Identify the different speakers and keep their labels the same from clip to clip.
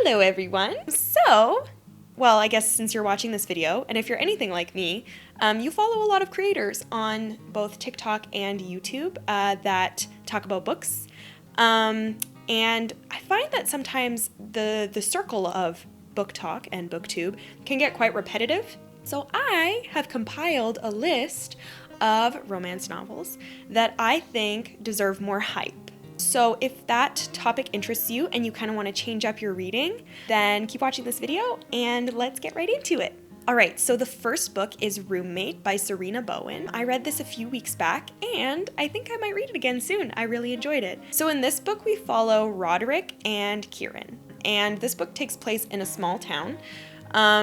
Speaker 1: Hello everyone! Well, I guess since you're watching this video, and if you're anything like me, you follow a lot of creators on both TikTok and YouTube that talk about books. And I find that sometimes the circle of book talk and booktube can get quite repetitive. So I have compiled a list of romance novels that I think deserve more hype. So if that topic interests you and you kind of want to change up your reading, then keep watching this video and let's get right into it. Alright, so the first book is Roommate by Sarina Bowen. I read this a few weeks back and I think I might read it again soon. I really enjoyed it. So in this book we follow Roderick and Kieran, and this book takes place in a small town.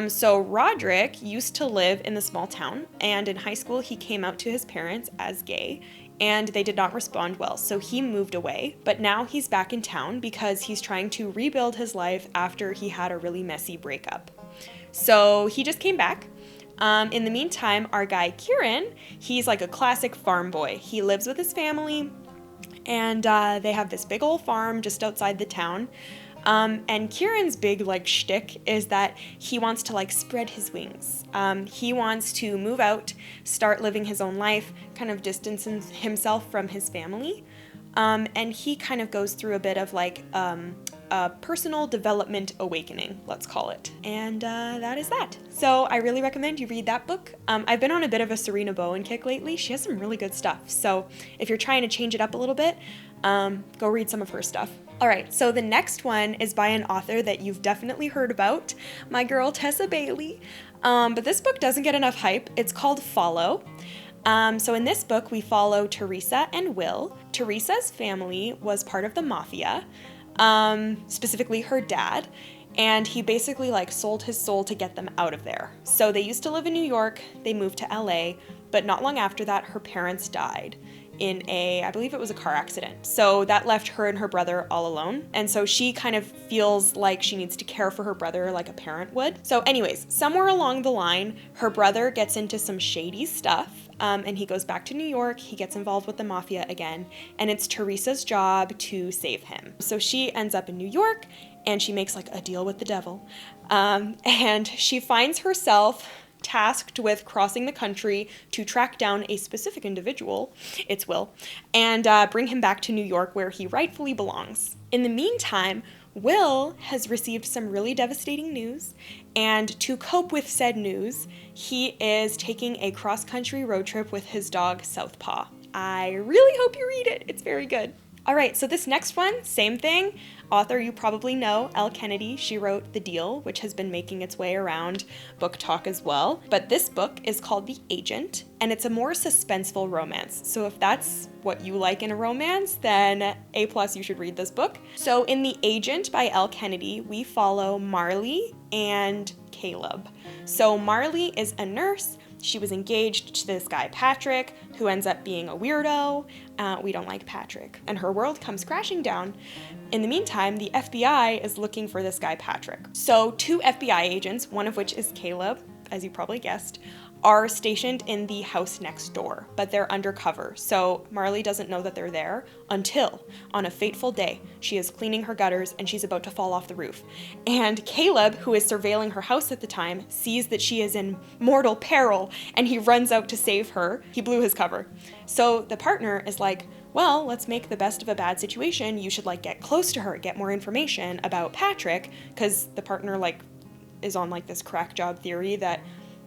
Speaker 1: So Roderick used to live in the small town, and in high school he came out to his parents as gay, and they did not respond well, so he moved away. But now he's back in town because he's trying to rebuild his life after he had a really messy breakup. So he just came back. In the meantime, our guy Kieran, he's like a classic farm boy. He lives with his family, and they have this big old farm just outside the town. And Kieran's big shtick is that he wants to spread his wings. He wants to move out, start living his own life, kind of distance himself from his family. And he kind of goes through a bit of a personal development awakening, let's call it. And that is that. So I really recommend you read that book. I've been on a bit of a Sarina Bowen kick lately. She has some really good stuff. So if you're trying to change it up a little bit, go read some of her stuff. Alright, so the next one is by an author that you've definitely heard about, my girl Tessa Bailey. But this book doesn't get enough hype. It's called Follow. So in this book we follow Teresa and Will. Teresa's family was part of the mafia, specifically her dad, and he basically sold his soul to get them out of there. So they used to live in New York, they moved to LA, but not long after that her parents died in I believe it was a car accident. So that left her and her brother all alone. And so she kind of feels like she needs to care for her brother like a parent would. So anyways, somewhere along the line, her brother gets into some shady stuff, and he goes back to New York, he gets involved with the mafia again, and it's Teresa's job to save him. So she ends up in New York, and she makes a deal with the devil. And she finds herself tasked with crossing the country to track down a specific individual, it's Will, and bring him back to New York where he rightfully belongs. In the meantime, Will has received some really devastating news, and to cope with said news, he is taking a cross-country road trip with his dog, Southpaw. I really hope you read it. It's very good. Alright, so this next one, same thing. Author you probably know, Elle Kennedy. She wrote The Deal, which has been making its way around book talk as well. But this book is called The Agent, and it's a more suspenseful romance. So if that's what you like in a romance, then A+, you should read this book. So in The Agent by Elle Kennedy, we follow Marley and Caleb. So Marley is a nurse. She was engaged to this guy, Patrick, who ends up being a weirdo. We don't like Patrick. And her world comes crashing down. In the meantime, the FBI is looking for this guy, Patrick. So 2 FBI agents, one of which is Caleb, as you probably guessed, are stationed in the house next door, but they're undercover. So Marley doesn't know that they're there until, on a fateful day, she is cleaning her gutters and she's about to fall off the roof. And Caleb, who is surveilling her house at the time, sees that she is in mortal peril and he runs out to save her. He blew his cover. So the partner is like, well, let's make the best of a bad situation. You should get close to her, get more information about Patrick, because the partner is on this crack job theory that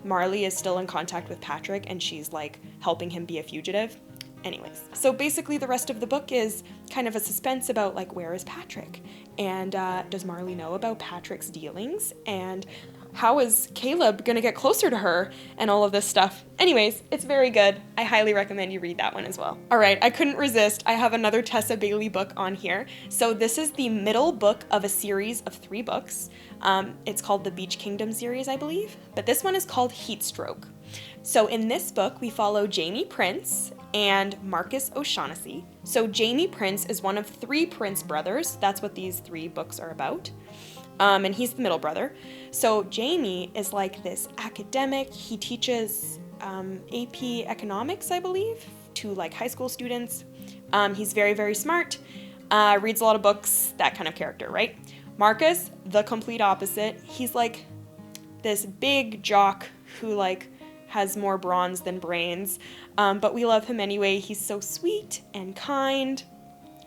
Speaker 1: Marley is still in contact with Patrick and she's helping him be a fugitive. Anyways, so basically the rest of the book is kind of a suspense about where is Patrick, and does Marley know about Patrick's dealings, and how is Caleb gonna get closer to her, and all of this stuff. Anyways, it's very good. I highly recommend you read that one as well. Alright, I couldn't resist. I have another Tessa Bailey book on here. So this is the middle book of a series of 3 books. It's called the Beach Kingdom series, I believe, but this one is called Heatstroke. So in this book, we follow Jamie Prince and Marcus O'Shaughnessy. So Jamie Prince is one of 3 Prince brothers. That's what these 3 books are about. And he's the middle brother. So Jamie is this academic. He teaches AP economics, I believe, to high school students. He's very, very smart, reads a lot of books, that kind of character, right? Marcus, the complete opposite. He's like this big jock who like has more bronze than brains, but we love him anyway. He's so sweet and kind,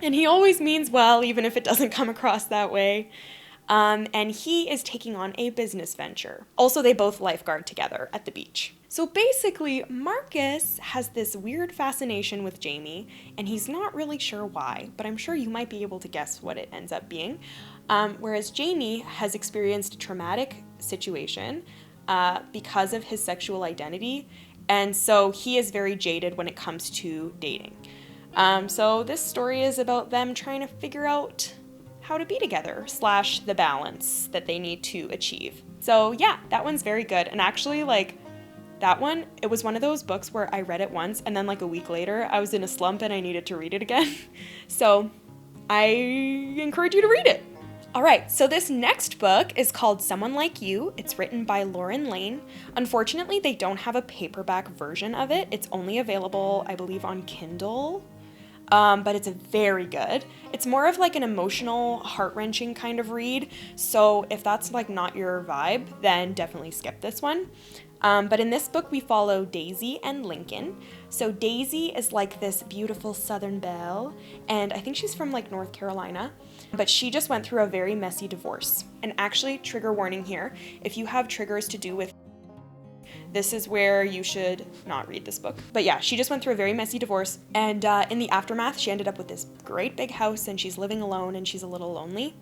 Speaker 1: and he always means well, even if it doesn't come across that way. And he is taking on a business venture. Also, they both lifeguard together at the beach. So basically, Marcus has this weird fascination with Jamie, and he's not really sure why, but I'm sure you might be able to guess what it ends up being. Whereas Jamie has experienced a traumatic situation because of his sexual identity, and so he is very jaded when it comes to dating. So this story is about them trying to figure out how to be together / the balance that they need to achieve. So yeah, that one's very good. And actually, like, that one, it was one of those books where I read it once and then like a week later I was in a slump and I needed to read it again. So I encourage you to read it. All right, so this next book is called Someone Like You. It's written by Layne. Unfortunately, they don't have a paperback version of it. It's only available, I believe, on Kindle. But it's very good. It's more of like an emotional, heart-wrenching kind of read. So if that's like not your vibe, then definitely skip this one. But in this book, we follow Daisy and Lincoln. So Daisy is like this beautiful Southern belle, and I think she's from like North Carolina, but she just went through a very messy divorce. And actually, trigger warning here, if you have triggers to do with this is where you should not read this book. But yeah, she just went through a very messy divorce, and in the aftermath, she ended up with this great big house, and she's living alone, and she's a little lonely.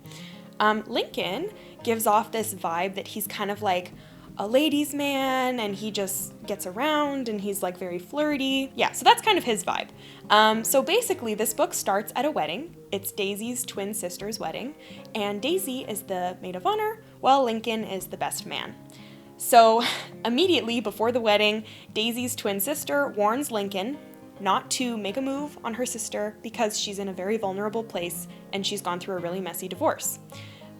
Speaker 1: Lincoln gives off this vibe that he's kind of like a ladies' man, and he just gets around, and he's like very flirty. Yeah, so that's kind of his vibe. So basically, this book starts at a wedding. It's Daisy's twin sister's wedding, and Daisy is the maid of honor, while Lincoln is the best man. So immediately before the wedding, Daisy's twin sister warns Lincoln not to make a move on her sister because she's in a very vulnerable place and she's gone through a really messy divorce.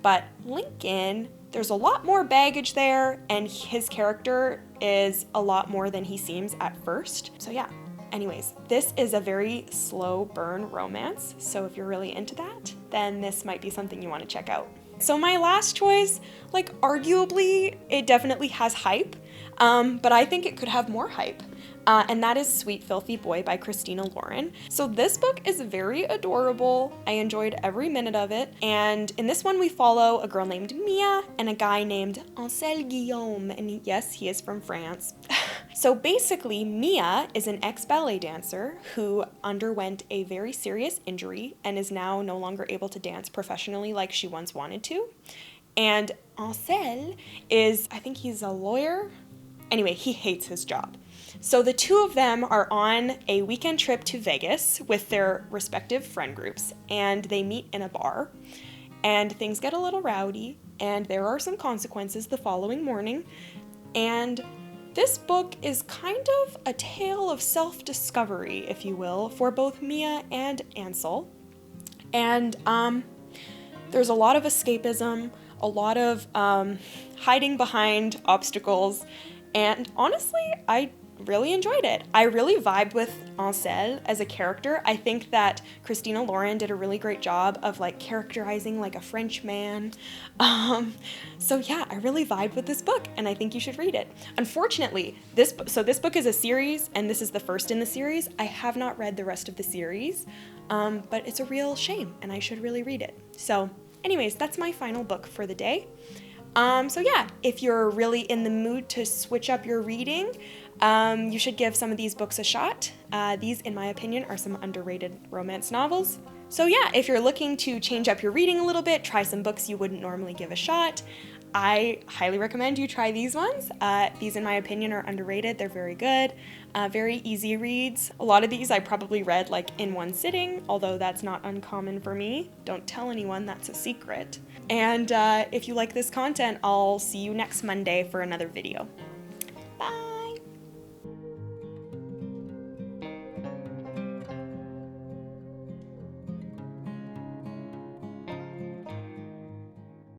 Speaker 1: But Lincoln, there's a lot more baggage there, and his character is a lot more than he seems at first. So yeah, anyways, this is a very slow burn romance. So if you're really into that, then this might be something you want to check out. So my last choice, like arguably, it definitely has hype, but I think it could have more hype. And that is Sweet Filthy Boy by Christina. So this book is very adorable. I enjoyed every minute of it. And in this one, we follow a girl named Mia and a guy named Guillaume. And yes, he is from France. So basically, Mia is an ex-ballet dancer who underwent a very serious injury and is now no longer able to dance professionally like she once wanted to. And Ansel is, I think he's a lawyer. Anyway, he hates his job. So the two of them are on a weekend trip to Vegas with their respective friend groups, and they meet in a bar, and things get a little rowdy, and there are some consequences the following morning. And this book is kind of a tale of self-discovery, if you will, for both Mia and Ansel. And there's a lot of escapism, a lot of hiding behind obstacles, and honestly, I really enjoyed it. I really vibed with Ansel as a character. I think that Christina did a really great job of like characterizing like a French man. So yeah, I really vibed with this book, and I think you should read it. Unfortunately, this book is a series, and this is the first in the series. I have not read the rest of the series, but it's a real shame, and I should really read it. So anyways, that's my final book for the day. So yeah, if you're really in the mood to switch up your reading, you should give some of these books a shot. These, in my opinion, are some underrated romance novels. So yeah, if you're looking to change up your reading a little bit, try some books you wouldn't normally give a shot, I highly recommend you try these ones. These, in my opinion, are underrated. They're very good, very easy reads. A lot of these I probably read like in one sitting, although that's not uncommon for me. Don't tell anyone, that's a secret. And if you like this content, I'll see you next Monday for another video.